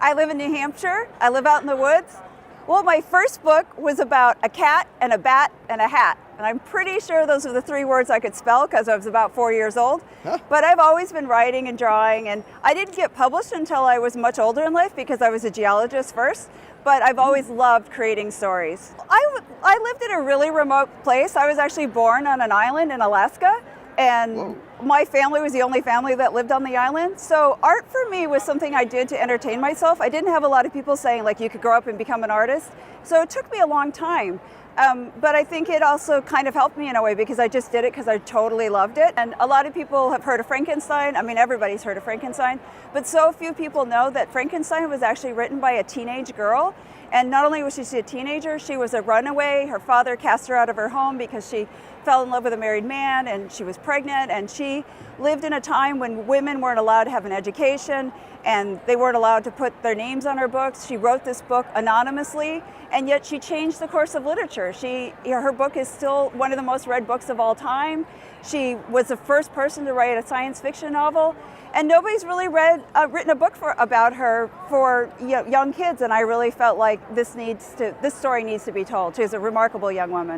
I live in New Hampshire. I live out in the woods. Well, my first book was about a cat and a bat and a hat. And I'm pretty sure those are the 3 words I could spell because I was about 4 years old. Huh? But I've always been writing and drawing, and I didn't get published until I was much older in life because I was a geologist first. But I've always loved creating stories. I lived in a really remote place. I was actually born on an island in Alaska, and Whoa. My family was the only family that lived on the island. So art for me was something I did to entertain myself. I didn't have a lot of people saying like you could grow up and become an artist. So it took me a long time. But I think it also kind of helped me in a way because I just did it because I totally loved it. And a lot of people have heard of Frankenstein. I mean, everybody's heard of Frankenstein, but so few people know that Frankenstein was actually written by a teenage girl. And not only was she a teenager, she was a runaway. Her father cast her out of her home because she fell in love with a married man and she was pregnant, and she lived in a time when women weren't allowed to have an education and they weren't allowed to put their names on her books. She wrote this book anonymously, and yet she changed the course of literature. Her book is still one of the most read books of all time. She was the first person to write a science fiction novel, and nobody's really written a book about her for young kids, and I really felt like this story needs to be told. She's a remarkable young woman.